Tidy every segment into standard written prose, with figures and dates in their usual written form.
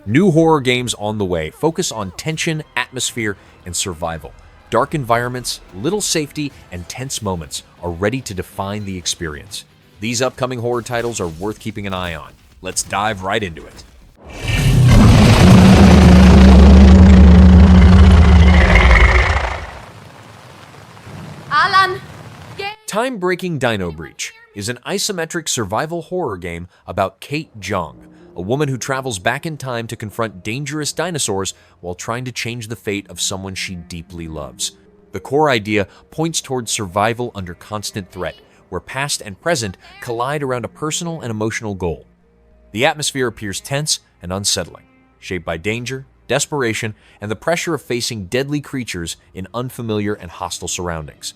New horror games on the way focus on tension, atmosphere, and survival. Dark environments, little safety, and tense moments are ready to define the experience. These upcoming horror titles are worth keeping an eye on. Let's dive right into it. Alan! Time-Breaking Dino Breach is an isometric survival horror game about Kate Jong, a woman who travels back in time to confront dangerous dinosaurs while trying to change the fate of someone she deeply loves. The core idea points towards survival under constant threat, where past and present collide around a personal and emotional goal. The atmosphere appears tense and unsettling, shaped by danger, desperation, and the pressure of facing deadly creatures in unfamiliar and hostile surroundings.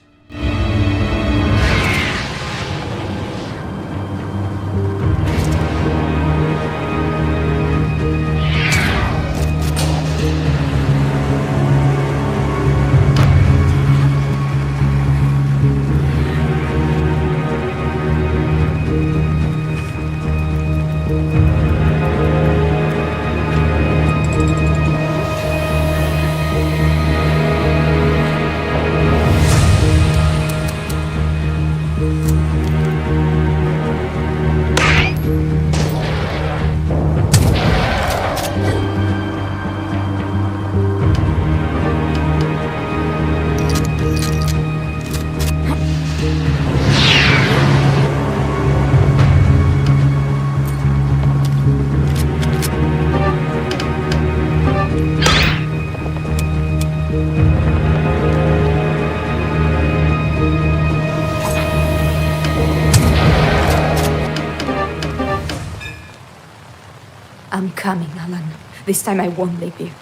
I'm coming, Alan. This time I won't leave you.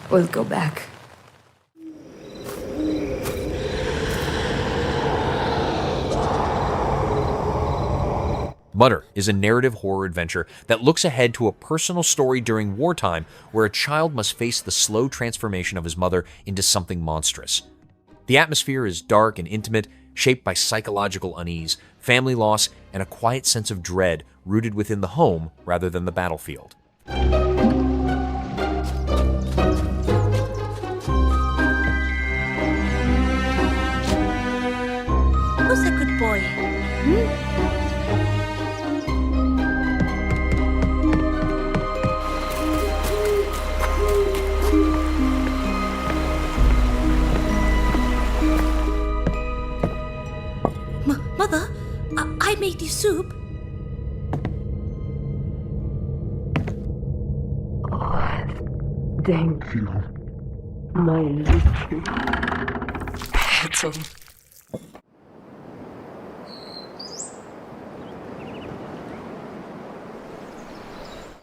We'll go back. Mutter is a narrative horror adventure that looks ahead to a personal story during wartime where a child must face the slow transformation of his mother into something monstrous. The atmosphere is dark and intimate, shaped by psychological unease, family loss, and a quiet sense of dread rooted within the home rather than the battlefield. Who's a good boy? Mother, I made you soup. Thank you, my little petal.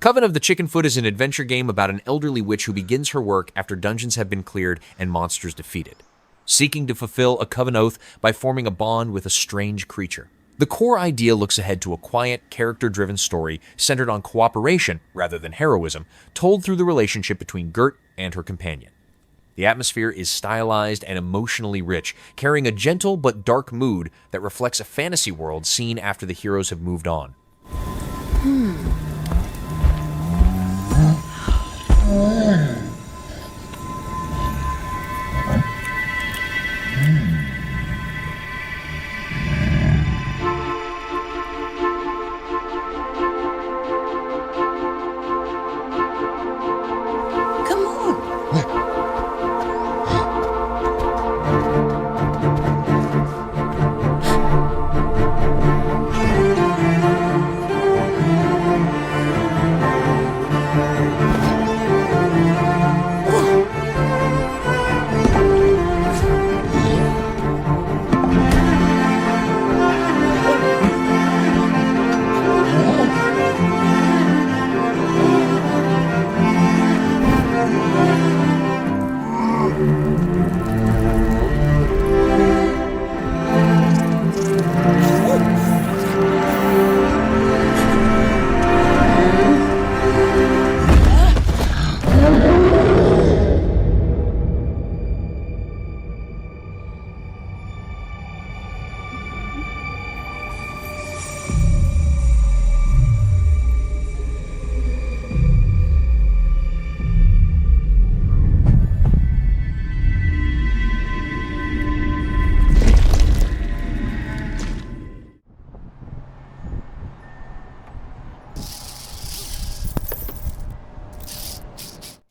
Coven of the Chickenfoot is an adventure game about an elderly witch who begins her work after dungeons have been cleared and monsters defeated, seeking to fulfill a coven oath by forming a bond with a strange creature. The core idea looks ahead to a quiet, character-driven story centered on cooperation rather than heroism, told through the relationship between Gert and her companion. The atmosphere is stylized and emotionally rich, carrying a gentle but dark mood that reflects a fantasy world seen after the heroes have moved on.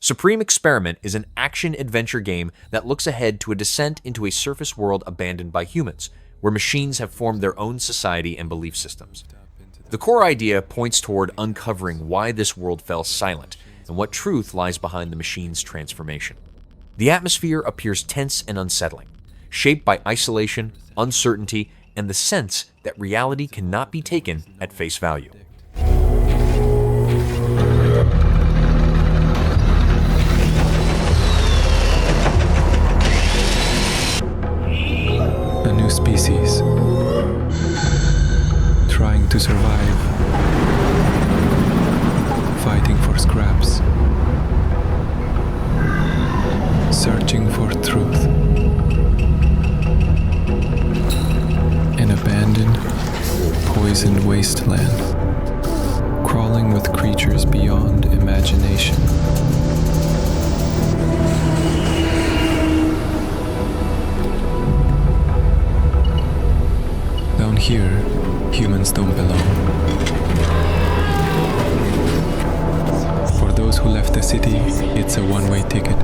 Supreme Experiment is an action-adventure game that looks ahead to a descent into a surface world abandoned by humans, where machines have formed their own society and belief systems. The core idea points toward uncovering why this world fell silent and what truth lies behind the machine's transformation. The atmosphere appears tense and unsettling, shaped by isolation, uncertainty, and the sense that reality cannot be taken at face value. A new species, trying to survive, fighting for scraps, searching for truth. An abandoned, poisoned wasteland, crawling with creatures beyond imagination. Down here, humans don't belong. For those who left the city, it's a one-way ticket.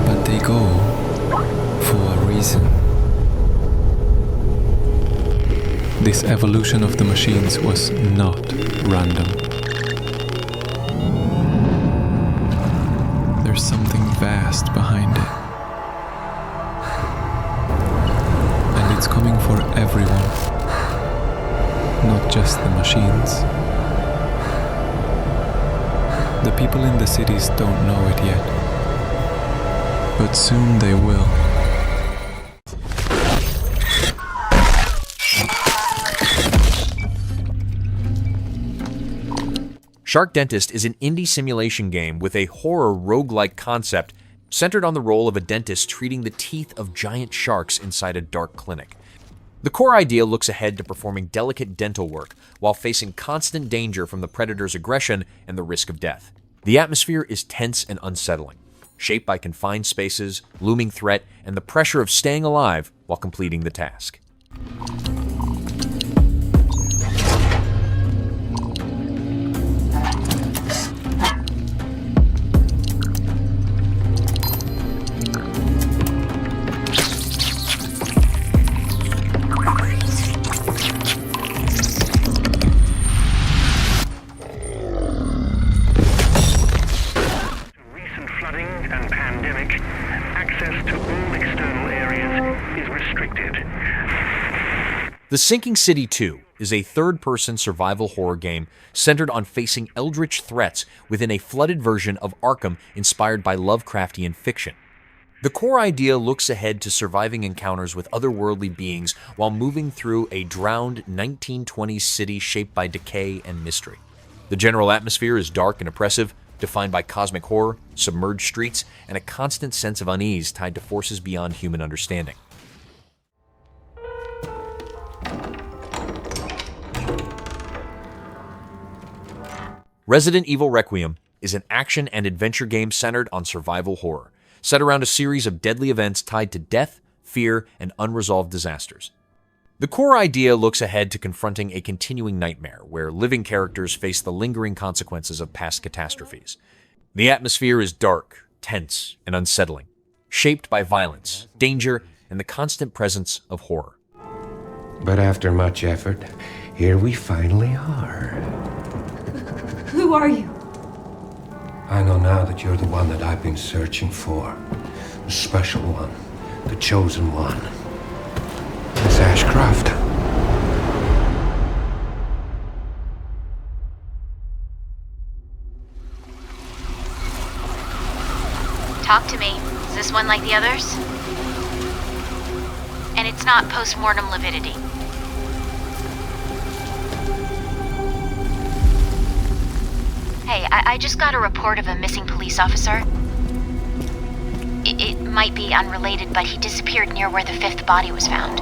But they go for a reason. This evolution of the machines was not random. There's something vast behind it. And it's coming for everyone, not just the machines. The people in the cities don't know it yet, but soon they will. Shark Dentist is an indie simulation game with a horror roguelike concept centered on the role of a dentist treating the teeth of giant sharks inside a dark clinic. The core idea looks ahead to performing delicate dental work while facing constant danger from the predator's aggression and the risk of death. The atmosphere is tense and unsettling, shaped by confined spaces, looming threat, and the pressure of staying alive while completing the task. The Sinking City 2 is a third-person survival horror game centered on facing eldritch threats within a flooded version of Arkham inspired by Lovecraftian fiction. The core idea looks ahead to surviving encounters with otherworldly beings while moving through a drowned 1920s city shaped by decay and mystery. The general atmosphere is dark and oppressive, defined by cosmic horror, submerged streets, and a constant sense of unease tied to forces beyond human understanding. Resident Evil Requiem is an action and adventure game centered on survival horror, set around a series of deadly events tied to death, fear, and unresolved disasters. The core idea looks ahead to confronting a continuing nightmare where living characters face the lingering consequences of past catastrophes. The atmosphere is dark, tense, and unsettling, shaped by violence, danger, and the constant presence of horror. But after much effort, here we finally are. Who are you? I know now that you're the one that I've been searching for. The special one. The chosen one. Miss Ashcroft. Talk to me. Is this one like the others? And it's not post-mortem lividity. Hey, I just got a report of a missing police officer. It might be unrelated, but he disappeared near where the fifth body was found.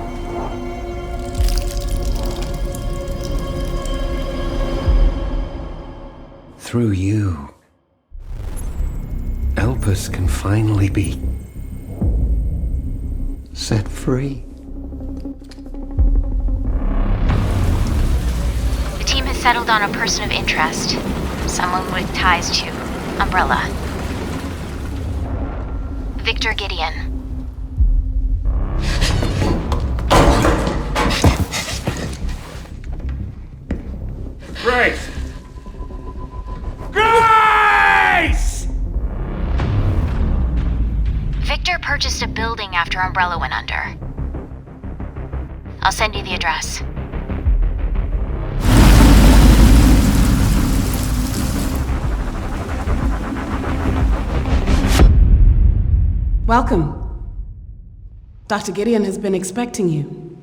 Through you, Elpis can finally be set free. The team has settled on a person of interest. Someone with ties to Umbrella. Victor Gideon. Grace! Grace! Victor purchased a building after Umbrella went under. I'll send you the address. Welcome. Dr. Gideon has been expecting you.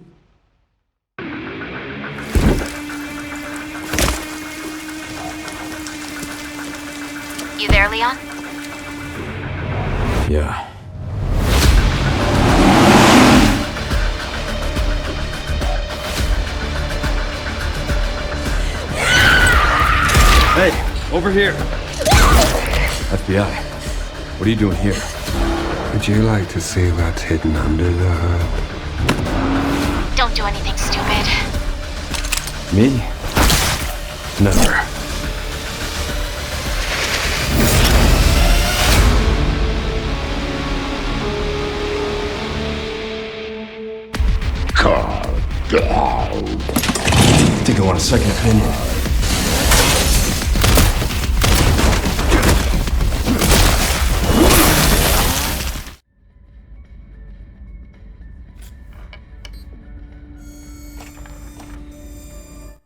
You there, Leon? Yeah. Hey, over here. FBI, what are you doing here? Would you like to see what's hidden under the hood? Don't do anything stupid. Me? Never. Think I want a second opinion.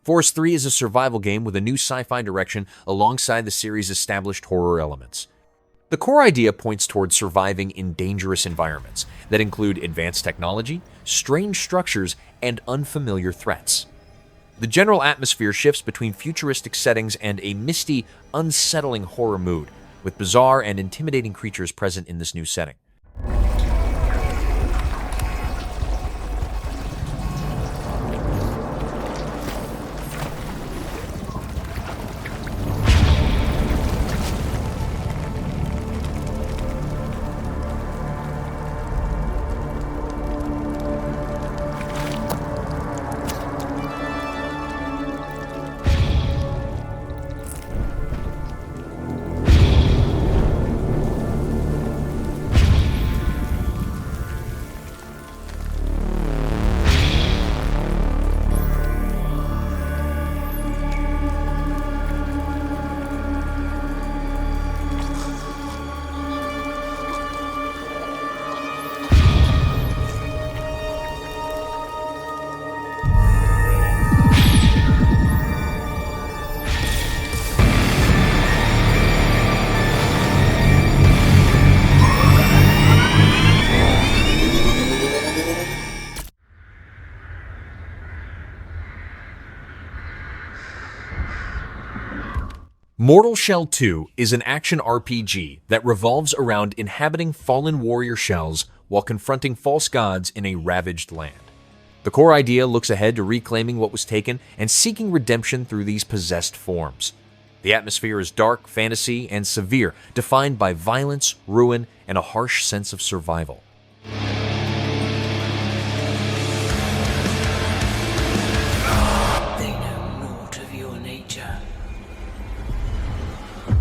Force 3 is a survival game with a new sci-fi direction alongside the series' established horror elements. The core idea points towards surviving in dangerous environments that include advanced technology, strange structures, and unfamiliar threats. The general atmosphere shifts between futuristic settings and a misty, unsettling horror mood, with bizarre and intimidating creatures present in this new setting. Mortal Shell 2 is an action RPG that revolves around inhabiting fallen warrior shells while confronting false gods in a ravaged land. The core idea looks ahead to reclaiming what was taken and seeking redemption through these possessed forms. The atmosphere is dark, fantasy, and severe, defined by violence, ruin, and a harsh sense of survival. They know naught of your nature.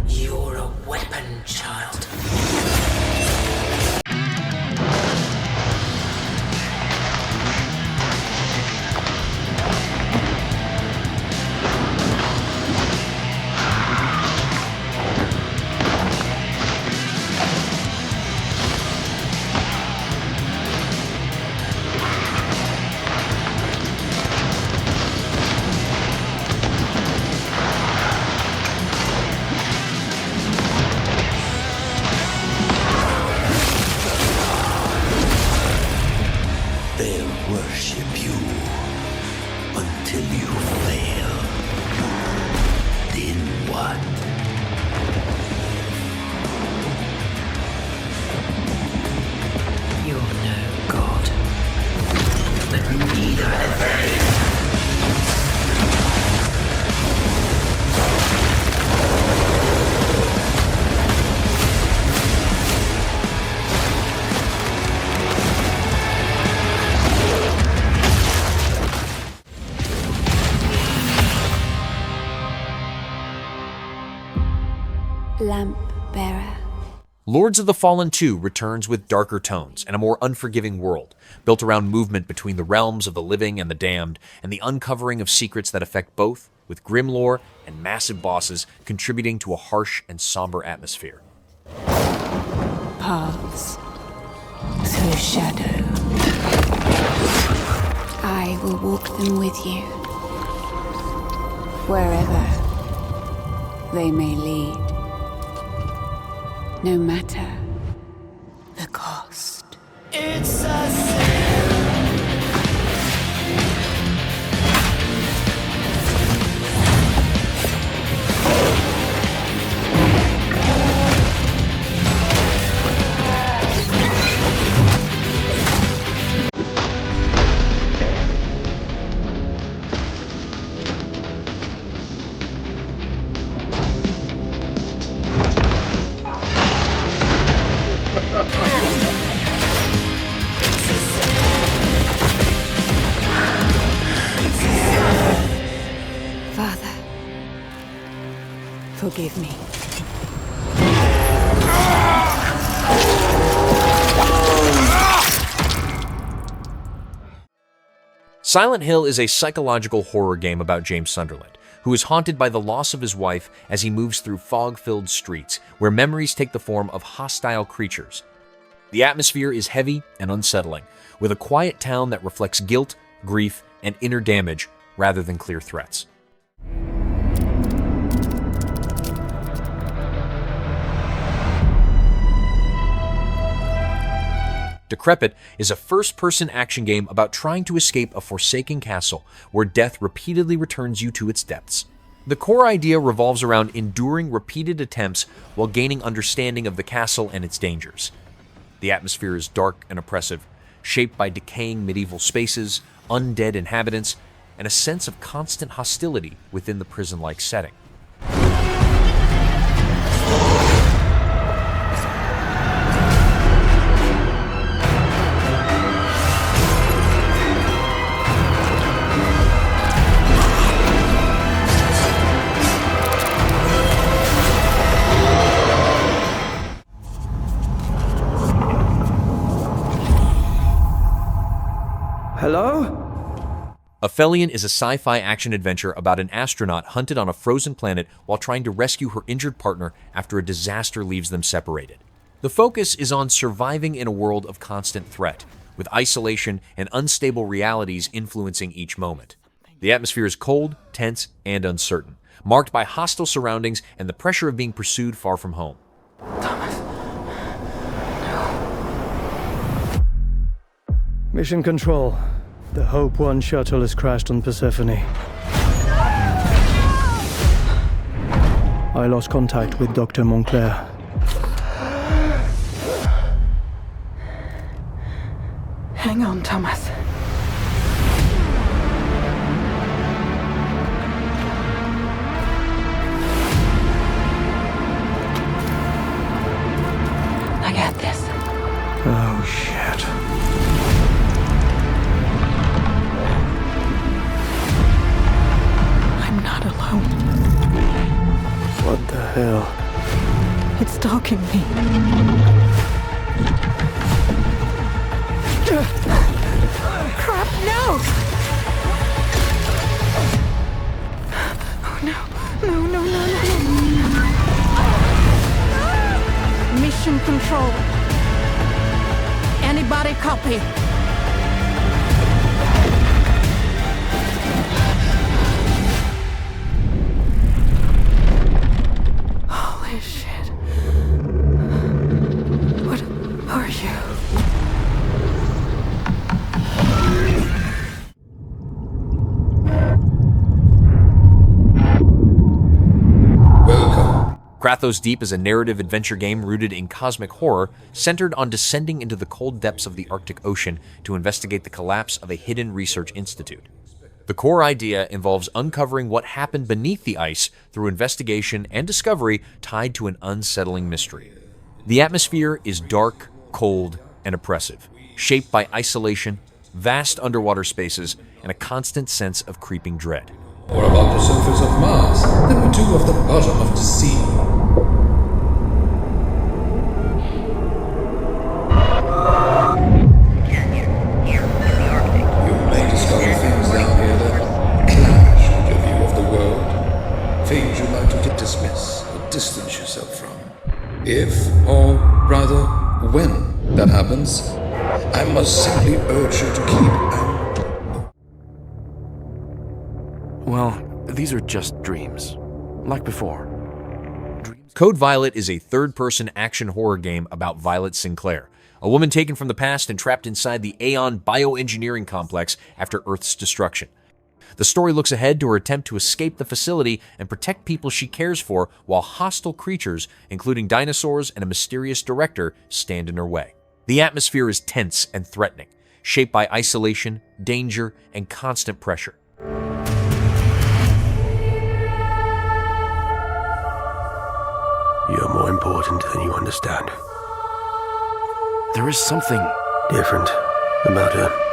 You're a weapon, child. lamp bearer. Lords of the Fallen 2 returns with darker tones and a more unforgiving world, built around movement between the realms of the living and the damned, and the uncovering of secrets that affect both, with grim lore and massive bosses contributing to a harsh and somber atmosphere. Paths through shadow. I will walk them with you, wherever they may lead, no matter the cost. It's a sin. Father, forgive me. Silent Hill is a psychological horror game about James Sunderland, who is haunted by the loss of his wife as he moves through fog-filled streets, where memories take the form of hostile creatures. The atmosphere is heavy and unsettling, with a quiet town that reflects guilt, grief, and inner damage rather than clear threats. Decrepit is a first-person action game about trying to escape a forsaken castle where death repeatedly returns you to its depths. The core idea revolves around enduring repeated attempts while gaining understanding of the castle and its dangers. The atmosphere is dark and oppressive, shaped by decaying medieval spaces, undead inhabitants, and a sense of constant hostility within the prison-like setting. Hello? Aphelion is a sci-fi action-adventure about an astronaut hunted on a frozen planet while trying to rescue her injured partner after a disaster leaves them separated. The focus is on surviving in a world of constant threat, with isolation and unstable realities influencing each moment. The atmosphere is cold, tense, and uncertain, marked by hostile surroundings and the pressure of being pursued far from home. Mission Control. The Hope 1 shuttle has crashed on Persephone. I lost contact with Dr. Montclair. Hang on, Thomas. I got this. Oh, shit. I'm not alone. What the hell? It's stalking me. Crap, no! Oh, no. No, no, no, no, no. Mission Control. Anybody copy? Holy shit. What are you? Crathos Deep is a narrative adventure game rooted in cosmic horror, centered on descending into the cold depths of the Arctic Ocean to investigate the collapse of a hidden research institute. The core idea involves uncovering what happened beneath the ice through investigation and discovery tied to an unsettling mystery. The atmosphere is dark, cold, and oppressive, shaped by isolation, vast underwater spaces, and a constant sense of creeping dread. Or about the surface of Mars than we do of the bottom of the sea. If, or rather, when that happens, I must simply urge you to keep Well, these are just dreams. Like before. Code Violet is a third-person action horror game about Violet Sinclair, a woman taken from the past and trapped inside the Aeon bioengineering complex after Earth's destruction. The story looks ahead to her attempt to escape the facility and protect people she cares for while hostile creatures, including dinosaurs and a mysterious director, stand in her way. The atmosphere is tense and threatening, shaped by isolation, danger, and constant pressure. You're more important than you understand. There is something different about her.